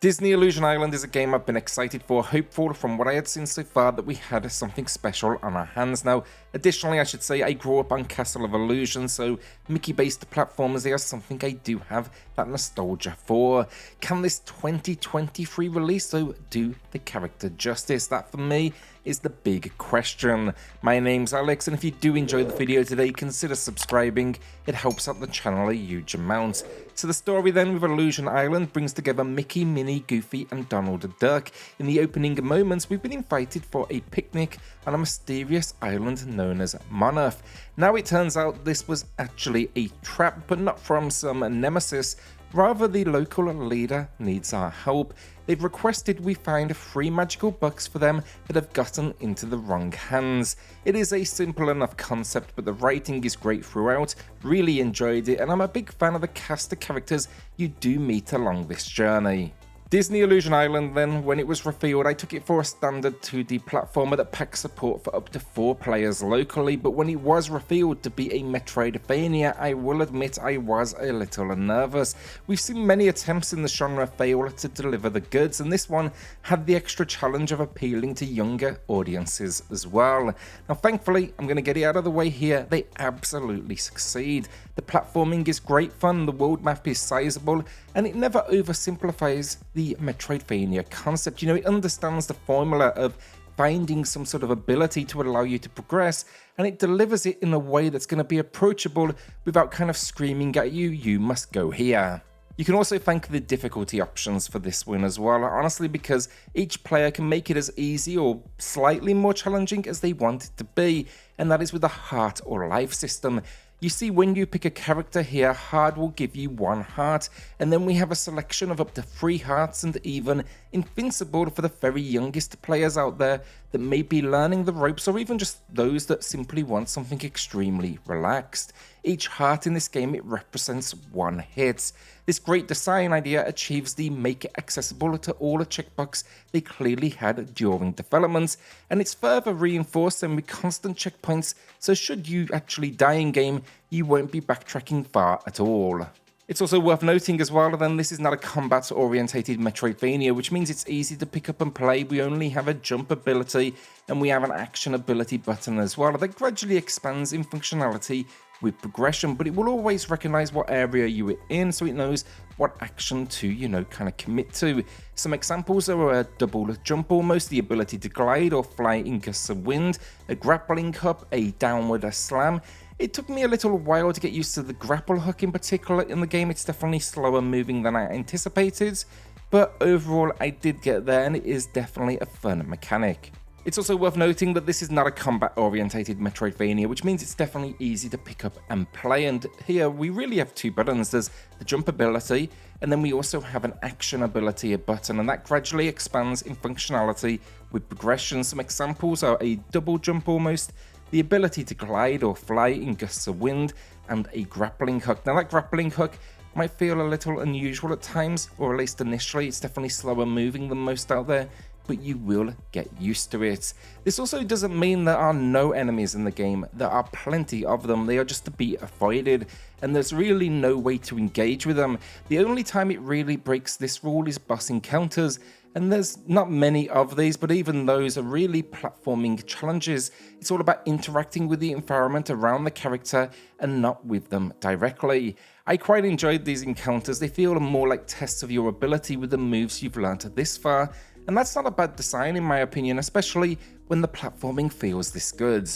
Disney Illusion Island is a game I've been excited for, hopeful from what I had seen so far that we had something special on our hands. Now, additionally, I should say I grew up on Castle of Illusion, so Mickey-based platformers are something I do have that nostalgia for. Can this 2023 release though do the character justice? That for me is the big question. My name's Alex, and if you do enjoy the video today, consider subscribing. It helps out the channel a huge amount. So the story then with Illusion Island brings together Mickey, Minnie, Goofy and Donald Duck. In the opening moments, we've been invited for a picnic on a mysterious island known as Monoth. Now it turns out this was actually a trap, but not from some nemesis. Rather, the local leader needs our help. They've requested we find 3 magical bucks for them that have gotten into the wrong hands. It is a simple enough concept, but the writing is great throughout. Really enjoyed it, and I'm a big fan of the cast of characters you do meet along this journey. Disney Illusion Island then, when it was revealed, I took it for a standard 2D platformer that packs support for up to 4 players locally, but when it was revealed to be a Metroidvania, I will admit I was a little nervous. We've seen many attempts in the genre fail to deliver the goods, and this one had the extra challenge of appealing to younger audiences as well. Now thankfully, I'm going to get it out of the way here, they absolutely succeed. The platforming is great fun, the world map is sizable, and it never oversimplifies the Metroidvania concept. You know, it understands the formula of finding some sort of ability to allow you to progress, and it delivers it in a way that's going to be approachable without kind of screaming at you, you must go here. You can also thank the difficulty options for this one as well, honestly, because each player can make it as easy or slightly more challenging as they want it to be, and that is with the heart or life system. You see, when you pick a character here, hard will give you 1 heart, and then we have a selection of up to 3 hearts, and even invincible for the very youngest players out there that may be learning the ropes, or even just those that simply want something extremely relaxed. Each heart in this game, it represents 1 hit. This great design idea achieves the make it accessible to all a checkbox they clearly had during development, and it's further reinforced then with constant checkpoints, so should you actually die in game, you won't be backtracking far at all. It's also worth noting as well that this is not a combat-orientated Metroidvania, which means it's easy to pick up and play. We only have a jump ability, and we have an action ability button as well that gradually expands in functionality with progression, but it will always recognize what area you are in, so it knows what action to, kind of commit to. Some examples are a double jump almost, the ability to glide or fly in gusts of wind, a grappling hook, a downward slam. It took me a little while to get used to the grapple hook in particular in the game. It's definitely slower moving than I anticipated, but overall I did get there, and it is definitely a fun mechanic. It's also worth noting that this is not a combat-orientated Metroidvania, which means it's definitely easy to pick up and play, and here we really have 2 buttons. There's the jump ability, and then we also have an action ability button, and that gradually expands in functionality with progression. Some examples are a double jump almost, the ability to glide or fly in gusts of wind, and a grappling hook. Now that grappling hook might feel a little unusual at times, or at least initially. It's definitely slower moving than most out there, but you will get used to it. This also doesn't mean there are no enemies in the game. There are plenty of them. They are just to be avoided, and there's really no way to engage with them. The only time it really breaks this rule is boss encounters, and there's not many of these, but even those are really platforming challenges. It's all about interacting with the environment around the character and not with them directly. I quite enjoyed these encounters. They feel more like tests of your ability with the moves you've learned this far, and that's not a bad design in my opinion, especially when the platforming feels this good.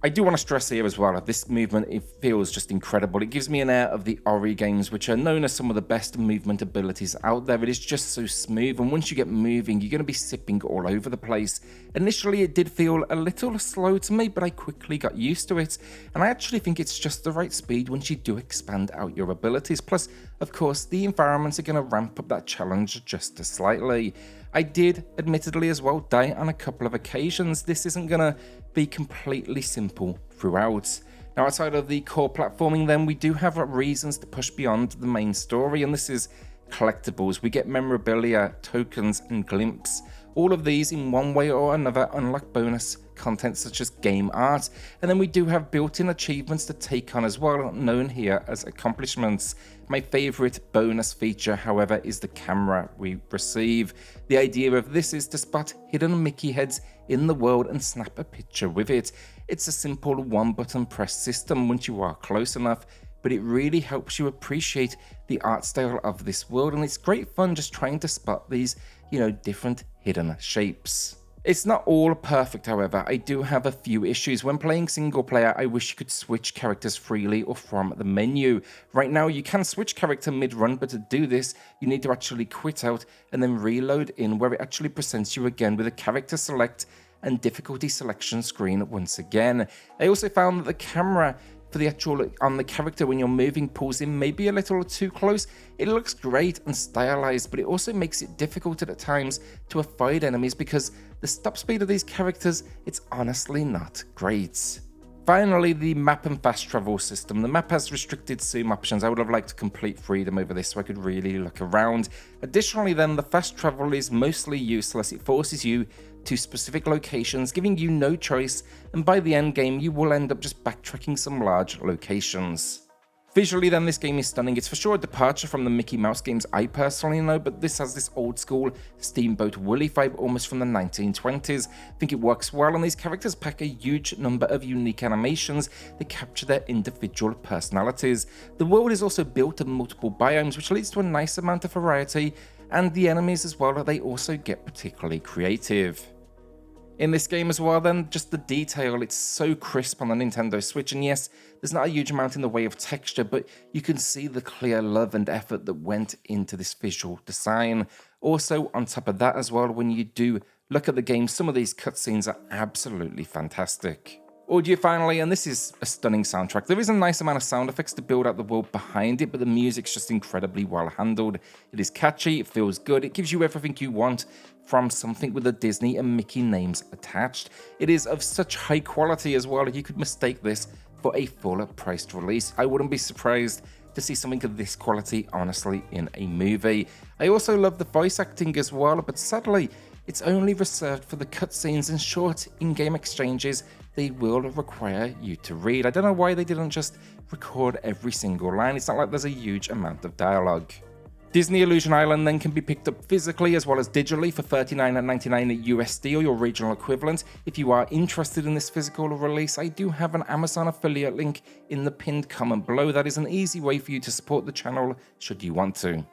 I do want to stress here as well, this movement, it feels just incredible. It gives me an air of the Ori games, which are known as some of the best movement abilities out there. It is just so smooth, and once you get moving, you're going to be sipping all over the place. Initially, it did feel a little slow to me, but I quickly got used to it, and I actually think it's just the right speed once you do expand out your abilities. Plus, of course, the environments are going to ramp up that challenge just slightly. I did, admittedly as well, die on a couple of occasions. This isn't going to be completely simple throughout. Now, outside of the core platforming then, we do have reasons to push beyond the main story, and this is collectibles. We get memorabilia, tokens, and glimpses All of these in one way or another unlock bonus content such as game art, and then we do have built-in achievements to take on as well, known here as accomplishments. My favourite bonus feature, however, is the camera we receive. The idea of this is to spot hidden Mickey heads in the world and snap a picture with it. It's a simple one-button press system once you are close enough, but it really helps you appreciate the art style of this world, and it's great fun just trying to spot these, different hidden shapes. It's not all perfect, however. I do have a few issues. When playing single player, I wish you could switch characters freely or from the menu. Right now, you can switch character mid-run, but to do this, you need to actually quit out and then reload in, where it actually presents you again with a character select and difficulty selection screen once again. I also found that the camera for the actual on the character when you're moving pulls in maybe a little too close. It looks great and stylized, but it also makes it difficult at times to avoid enemies because the stop speed of these characters, it's honestly not great. Finally, the map and fast travel system. The map has restricted zoom options. I would have liked complete freedom over this so I could really look around. Additionally then, the fast travel is mostly useless. It forces you to specific locations, giving you no choice, and by the end game you will end up just backtracking some large locations. Visually then, this game is stunning. It's for sure a departure from the Mickey Mouse games I personally know, but this has this old school Steamboat Willie vibe almost from the 1920s. I think it works well, and these characters pack a huge number of unique animations that capture their individual personalities. The world is also built of multiple biomes, which leads to a nice amount of variety, and the enemies as well, they also get particularly creative. In this game as well then, just the detail, it's so crisp on the Nintendo Switch, and yes, there's not a huge amount in the way of texture, but you can see the clear love and effort that went into this visual design. Also, on top of that as well, when you do look at the game, some of these cutscenes are absolutely fantastic. Audio finally, and this is a stunning soundtrack. There is a nice amount of sound effects to build out the world behind it, but the music's just incredibly well handled. It is catchy, it feels good, it gives you everything you want from something with the Disney and Mickey names attached. It is of such high quality as well, you could mistake this for a full priced release. I wouldn't be surprised to see something of this quality, honestly, in a movie. I also love the voice acting as well, but sadly, it's only reserved for the cutscenes and short in-game exchanges they will require you to read. I don't know why they didn't just record every single line. It's not like there's a huge amount of dialogue. Disney Illusion Island then can be picked up physically as well as digitally for $39.99 USD or your regional equivalent. If you are interested in this physical release, I do have an Amazon affiliate link in the pinned comment below. That is an easy way for you to support the channel should you want to.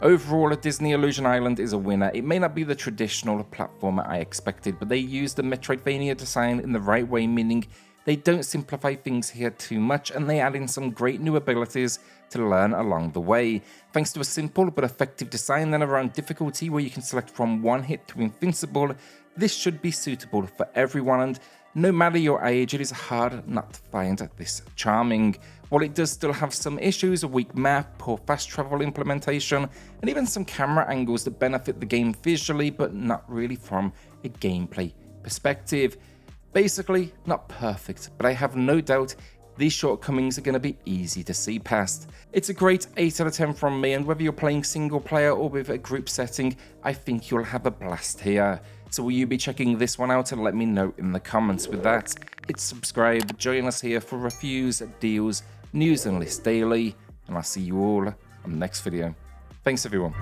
Overall, Disney Illusion Island is a winner. It may not be the traditional platformer I expected, but they use the Metroidvania design in the right way, meaning they don't simplify things here too much, and they add in some great new abilities to learn along the way. Thanks to a simple but effective design then around difficulty where you can select from one hit to invincible, this should be suitable for everyone, and no matter your age, it is hard not to find this charming. While it does still have some issues, a weak map, poor fast travel implementation, and even some camera angles that benefit the game visually, but not really from a gameplay perspective. Basically, not perfect, but I have no doubt these shortcomings are going to be easy to see past. It's a great 8 out of 10 from me, and whether you're playing single player or with a group setting, I think you'll have a blast here. So will you be checking this one out, and let me know in the comments. With that, hit subscribe, join us here for reviews, deals, news and lists daily, and I'll see you all on the next video. Thanks everyone.